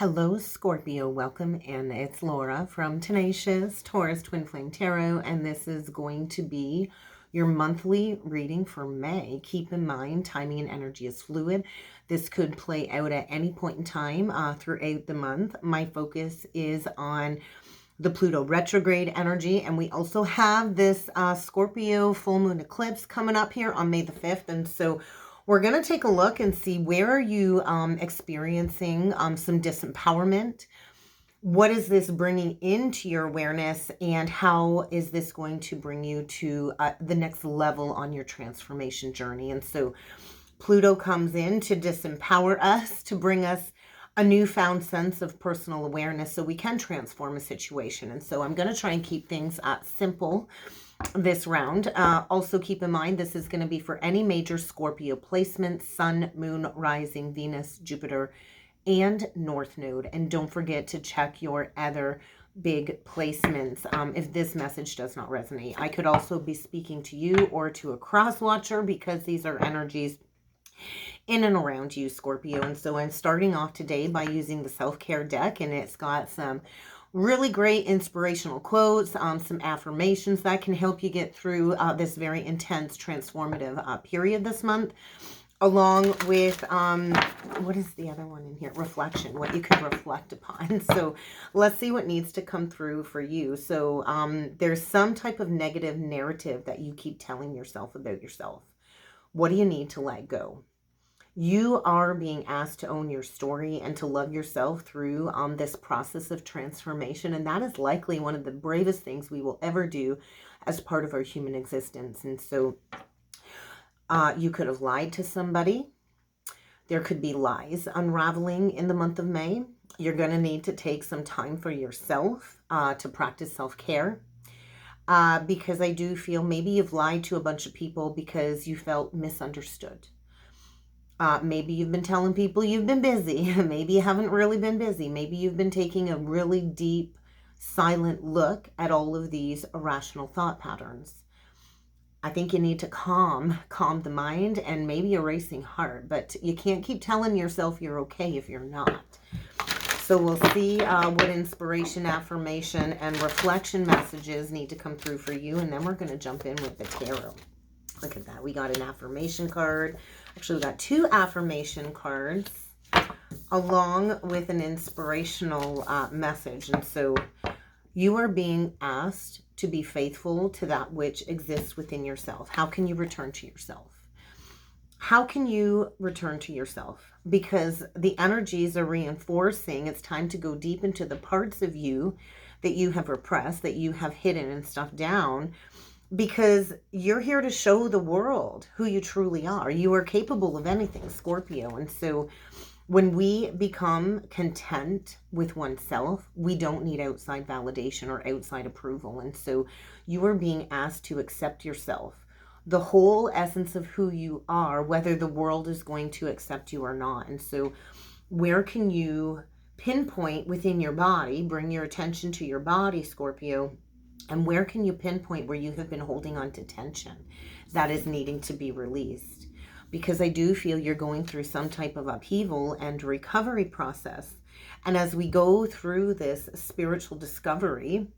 Hello, Scorpio. Welcome, and it's Laura from Tenacious Taurus Twin Flame Tarot, and this is going to be your monthly reading for May. Keep in mind, timing and energy is fluid. This could play out at any point in time throughout the month. My focus is on the Pluto retrograde energy, and we also have this Scorpio full moon eclipse coming up here on May the 5th, and so we're going to take a look and see where are you experiencing some disempowerment. What is this bringing into your awareness, and how is this going to bring you to the next level on your transformation journey? And so Pluto comes in to disempower us, to bring us a newfound sense of personal awareness so we can transform a situation. And so I'm going to try and keep things simple this round. Also keep in mind, this is going to be for any major Scorpio placement: Sun, Moon, Rising, Venus, Jupiter, and North Node. And don't forget to check your other big placements if this message does not resonate. I could also be speaking to you or to a cross watcher, because these are energies in and around you, Scorpio. And so I'm starting off today by using the self-care deck, and it's got some really great inspirational quotes, some affirmations that can help you get through this very intense transformative period this month, along with what is the other one in here? Reflection, what you can reflect upon. So let's see what needs to come through for you. So there's some type of negative narrative that you keep telling yourself about yourself. What do you need to let go? You are being asked to own your story and to love yourself through this process of transformation. And that is likely one of the bravest things we will ever do as part of our human existence. And so you could have lied to somebody. There could be lies unraveling in the month of May. You're going to need to take some time for yourself to practice self-care. Because I do feel maybe you've lied to a bunch of people because you felt misunderstood. Maybe you've been telling people you've been busy. Maybe you haven't really been busy. Maybe you've been taking a really deep, silent look at all of these irrational thought patterns. I think you need to calm the mind and maybe a racing heart. But you can't keep telling yourself you're okay if you're not. So we'll see what inspiration, affirmation, and reflection messages need to come through for you. And then we're going to jump in with the tarot. Look at that. We got an affirmation card. Actually, we got two affirmation cards along with an inspirational message. And so you are being asked to be faithful to that which exists within yourself. How can you return to yourself? How can you return to yourself? Because the energies are reinforcing it's time to go deep into the parts of you that you have repressed, that you have hidden and stuffed down, because you're here to show the world who you truly are. You are capable of anything, Scorpio. And so when we become content with oneself, we don't need outside validation or outside approval. And so you are being asked to accept yourself, the whole essence of who you are, whether the world is going to accept you or not. And so where can you pinpoint within your body, bring your attention to your body, Scorpio, and where can you pinpoint where you have been holding on to tension that is needing to be released? Because I do feel you're going through some type of upheaval and recovery process. And as we go through this spiritual discovery,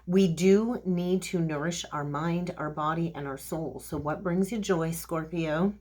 we do need to nourish our mind, our body, and our soul. So what brings you joy, Scorpio?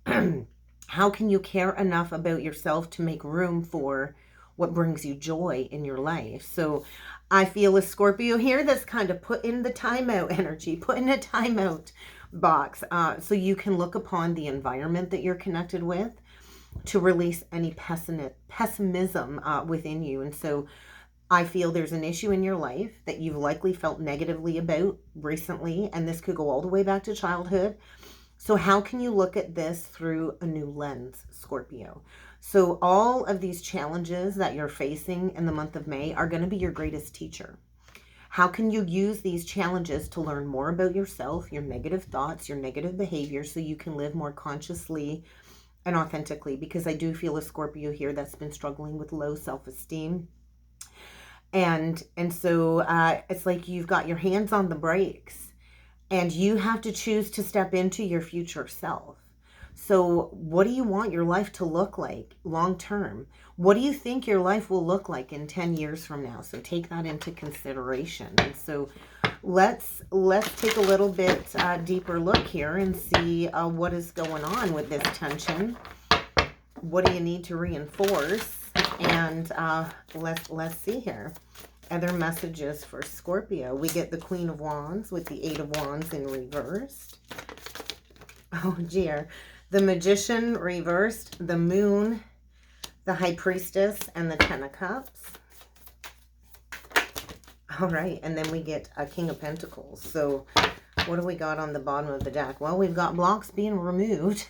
How can you care enough about yourself to make room for what brings you joy in your life? So I feel a Scorpio here that's kind of put in the timeout energy, put in a timeout box, so you can look upon the environment that you're connected with to release any pessimism within you. And so I feel there's an issue in your life that you've likely felt negatively about recently, and this could go all the way back to childhood. So how can you look at this through a new lens, Scorpio? So all of these challenges that you're facing in the month of May are going to be your greatest teacher. How can you use these challenges to learn more about yourself, your negative thoughts, your negative behavior, so you can live more consciously and authentically? Because I do feel a Scorpio here that's been struggling with low self-esteem. And so it's like you've got your hands on the brakes, and you have to choose to step into your future self. So what do you want your life to look like long term? What do you think your life will look like in 10 years from now? So take that into consideration. And so let's take a little bit deeper look here and see what is going on with this tension. What do you need to reinforce? And let's see here. Other messages for Scorpio. We get the Queen of Wands with the Eight of Wands in reversed. Oh dear. The Magician reversed, the Moon, the High Priestess, and the Ten of Cups. All right, and then we get a King of Pentacles. So what do we got on the bottom of the deck? Well, we've got blocks being removed.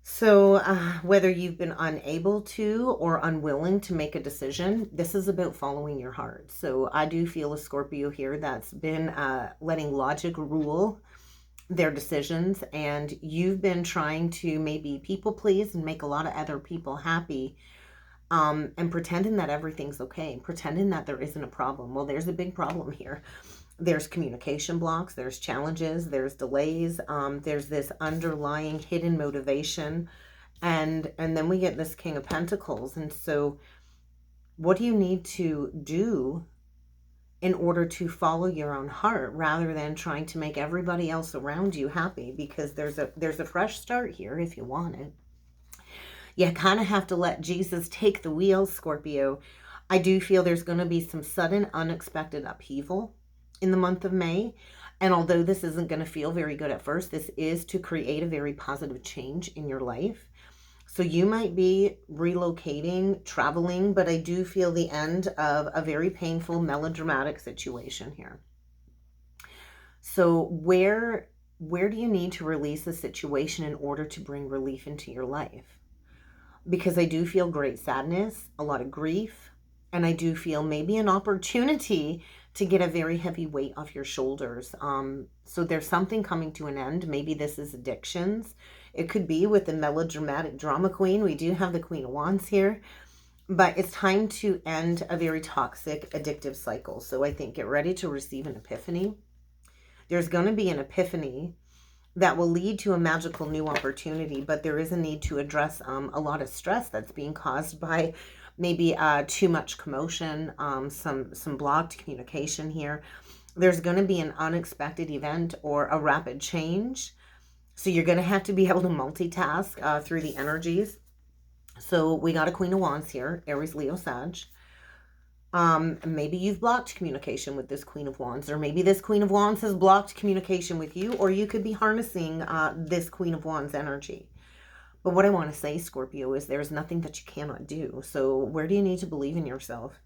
So whether you've been unable to or unwilling to make a decision, this is about following your heart. So I do feel a Scorpio here that's been letting logic rule their decisions, and you've been trying to maybe people please and make a lot of other people happy, and pretending that everything's okay, pretending that there isn't a problem. Well, there's a big problem here. There's communication blocks, there's challenges, there's delays, there's this underlying hidden motivation, and then we get this King of Pentacles. And so what do you need to do in order to follow your own heart rather than trying to make everybody else around you happy? Because there's a fresh start here if you want it. You kind of have to let Jesus take the wheel, Scorpio. I do feel there's going to be some sudden unexpected upheaval in the month of May. And although this isn't going to feel very good at first, this is to create a very positive change in your life. So you might be relocating, traveling, but I do feel the end of a very painful, melodramatic situation here. So where do you need to release the situation in order to bring relief into your life? Because I do feel great sadness, a lot of grief, and I do feel maybe an opportunity to get a very heavy weight off your shoulders. So there's something coming to an end. Maybe this is addictions. It could be with the melodramatic drama queen. We do have the Queen of Wands here. But it's time to end a very toxic, addictive cycle. So I think get ready to receive an epiphany. There's going to be an epiphany that will lead to a magical new opportunity. But there is a need to address a lot of stress that's being caused by maybe too much commotion, some blocked communication here. There's going to be an unexpected event or a rapid change. So you're going to have to be able to multitask through the energies. So we got a Queen of Wands here, Aries, Leo, Sag. Maybe you've blocked communication with this Queen of Wands, or maybe this Queen of Wands has blocked communication with you, or you could be harnessing this Queen of Wands energy. But what I want to say, Scorpio, is there's nothing that you cannot do. So where do you need to believe in yourself?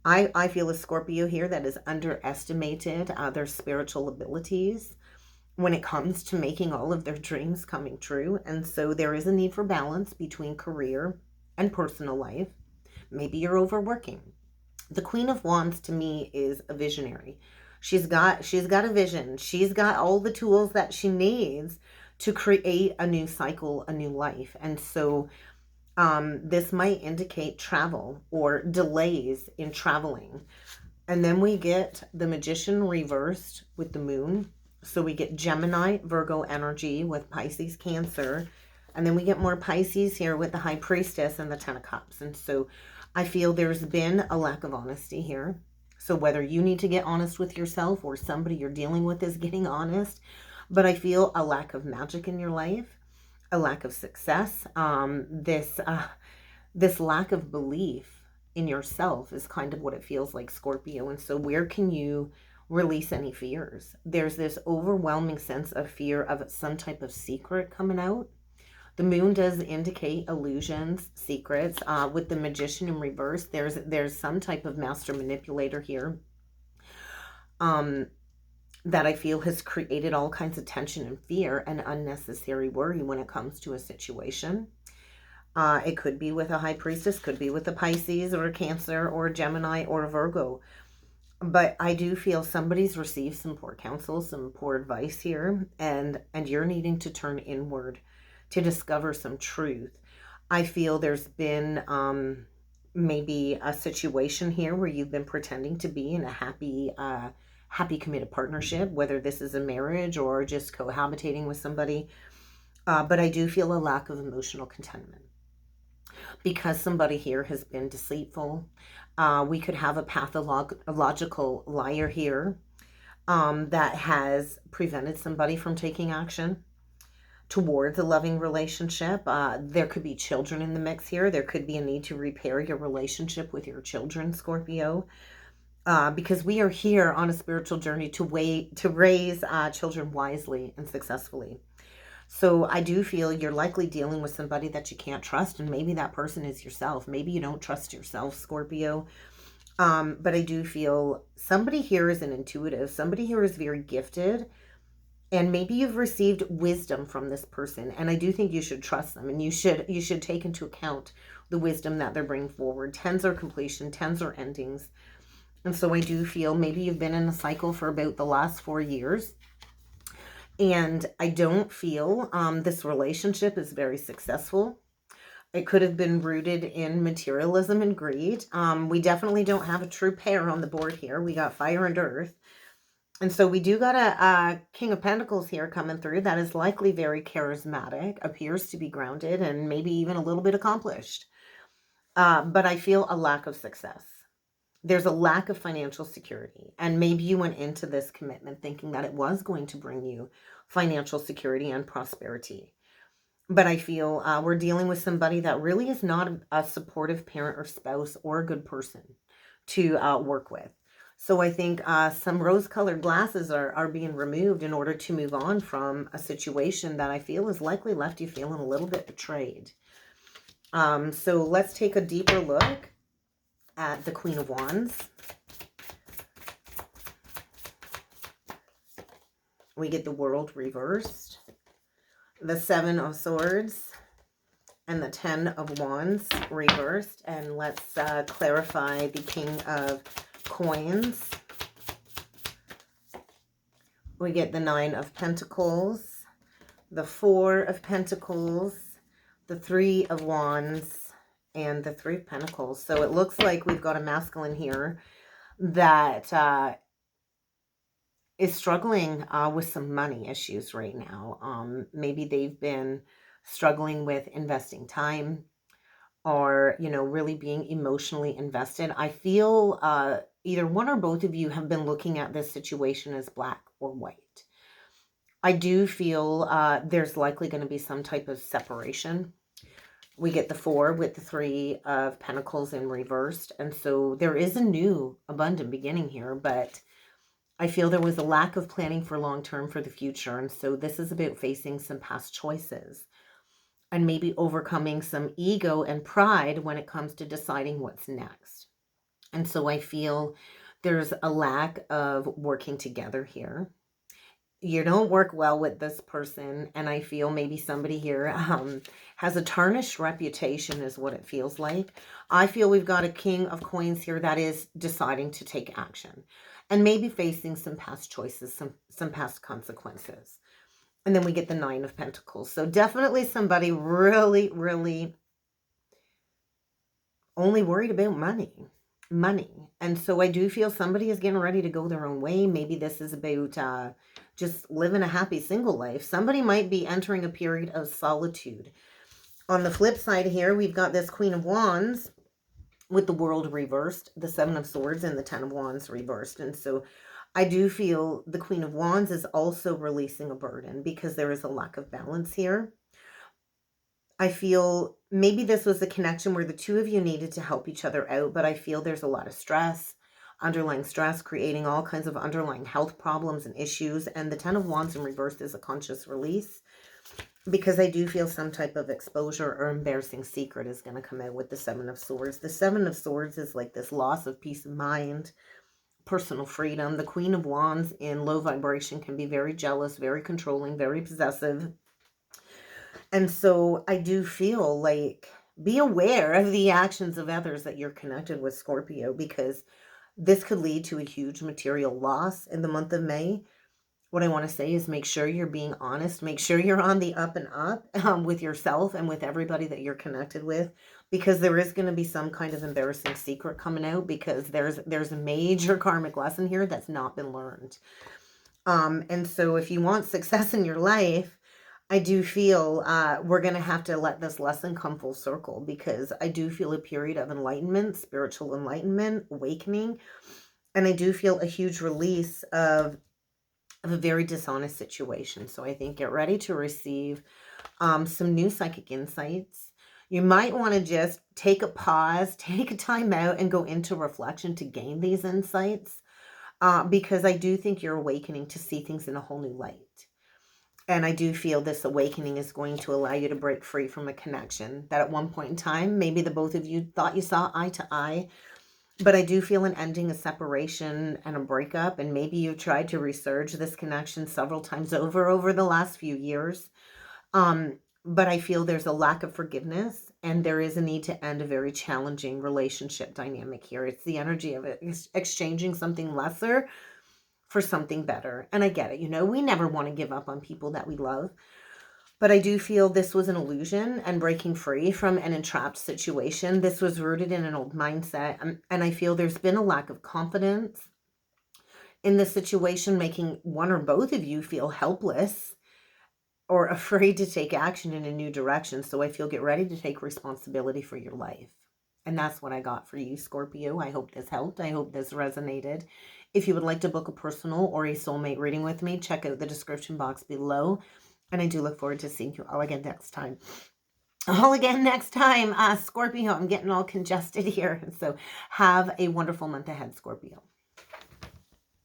I feel a Scorpio here that has underestimated their spiritual abilities when it comes to making all of their dreams coming true. And so there is a need for balance between career and personal life. Maybe you're overworking. The Queen of Wands to me is a visionary. She's got a vision. She's got all the tools that she needs to create a new cycle, a new life. And so this might indicate travel or delays in traveling. And then we get the Magician reversed with the Moon. So we get Gemini, Virgo energy with Pisces, Cancer. And then we get more Pisces here with the High Priestess and the Ten of Cups. And so I feel there's been a lack of honesty here. So whether you need to get honest with yourself or somebody you're dealing with is getting honest, but I feel a lack of magic in your life, a lack of success. This lack of belief in yourself is kind of what it feels like, Scorpio. And so where can you release any fears? There's this overwhelming sense of fear of some type of secret coming out. The Moon does indicate illusions, secrets. With the Magician in reverse, there's some type of master manipulator here that I feel has created all kinds of tension and fear and unnecessary worry when it comes to a situation. It could be with a High Priestess, could be with a Pisces or a Cancer or a Gemini or a Virgo. But I do feel somebody's received some poor counsel, some poor advice here, and you're needing to turn inward to discover some truth. I feel there's been maybe a situation here where you've been pretending to be in a happy committed partnership, whether this is a marriage or just cohabitating with somebody. But I do feel a lack of emotional contentment because somebody here has been deceitful. We could have a pathological liar here that has prevented somebody from taking action towards a loving relationship. There could be children in the mix here. There could be a need to repair your relationship with your children, Scorpio, because we are here on a spiritual journey to raise children wisely and successfully. So I do feel you're likely dealing with somebody that you can't trust, and maybe that person is yourself. Maybe you don't trust yourself, Scorpio. But I do feel somebody here is an intuitive. Somebody here is very gifted, and maybe you've received wisdom from this person. And I do think you should trust them, and you should take into account the wisdom that they're bringing forward. 10s are completion, 10s are endings. And so I do feel maybe you've been in a cycle for about the last 4 years. And I don't feel this relationship is very successful. It could have been rooted in materialism and greed. We definitely don't have a true pair on the board here. We got fire and earth. And so we do got a King of Pentacles here coming through that is likely very charismatic, appears to be grounded, and maybe even a little bit accomplished. But I feel a lack of success. There's a lack of financial security. And maybe you went into this commitment thinking that it was going to bring you financial security and prosperity. But I feel we're dealing with somebody that really is not a supportive parent or spouse or a good person to work with. So I think some rose-colored glasses are being removed in order to move on from a situation that I feel has likely left you feeling a little bit betrayed. So let's take a deeper look at the Queen of Wands. We get the World reversed, the 7 of Swords, and the 10 of Wands reversed. And let's clarify the King of Coins. We get the 9 of Pentacles, the 4 of Pentacles, the 3 of Wands, and the 3 of Pentacles. So it looks like we've got a masculine here that is struggling with some money issues right now. Maybe they've been struggling with investing time, or, you know, really being emotionally invested. I feel either one or both of you have been looking at this situation as black or white. I do feel there's likely going to be some type of separation. We get the 4 with the 3 of Pentacles in reversed. And so there is a new abundant beginning here, but I feel there was a lack of planning for long-term for the future. And so this is about facing some past choices and maybe overcoming some ego and pride when it comes to deciding what's next. And so I feel there's a lack of working together here. You don't work well with this person, and I feel maybe somebody here has a tarnished reputation is what it feels like. I feel we've got a King of Coins here that is deciding to take action and maybe facing some past choices, some past consequences. And then we get the 9 of Pentacles. So definitely somebody really, really only worried about money. And so I do feel somebody is getting ready to go their own way. Maybe this is about just living a happy single life. Somebody might be entering a period of solitude. On the flip side here, we've got this Queen of Wands with the World reversed, the 7 of Swords, and the 10 of Wands reversed. And so I do feel the Queen of Wands is also releasing a burden because there is a lack of balance here. I feel maybe this was a connection where the two of you needed to help each other out, but I feel there's a lot of stress, underlying stress, creating all kinds of underlying health problems and issues. And the 10 of Wands in reverse is a conscious release because I do feel some type of exposure or embarrassing secret is going to come out with the 7 of Swords. The 7 of Swords is like this loss of peace of mind, personal freedom. The Queen of Wands in low vibration can be very jealous, very controlling, very possessive. And so I do feel like be aware of the actions of others that you're connected with, Scorpio, because this could lead to a huge material loss in the month of May. What I want to say is make sure you're being honest. Make sure you're on the up and up with yourself and with everybody that you're connected with, because there is going to be some kind of embarrassing secret coming out because there's a major karmic lesson here that's not been learned. And so if you want success in your life, I do feel we're going to have to let this lesson come full circle, because I do feel a period of enlightenment, spiritual enlightenment, awakening. And I do feel a huge release of a very dishonest situation. So I think get ready to receive some new psychic insights. You might want to just take a pause, take a time out, and go into reflection to gain these insights, because I do think you're awakening to see things in a whole new light. And I do feel this awakening is going to allow you to break free from a connection that at one point in time, maybe the both of you thought you saw eye to eye. But I do feel an ending, a separation, and a breakup. And maybe you tried to resurge this connection several times over the last few years. But I feel there's a lack of forgiveness, and there is a need to end a very challenging relationship dynamic here. It's the energy of it, exchanging something lesser for something better. And I get it. We never want to give up on people that we love. But I do feel this was an illusion, and breaking free from an entrapped situation. This was rooted in an old mindset. And I feel there's been a lack of confidence in the situation, making one or both of you feel helpless or afraid to take action in a new direction. So I feel get ready to take responsibility for your life. And that's what I got for you, Scorpio. I hope this helped. I hope this resonated. If you would like to book a personal or a soulmate reading with me, check out the description box below. And I do look forward to seeing you all again next time. Scorpio. I'm getting all congested here. So have a wonderful month ahead, Scorpio.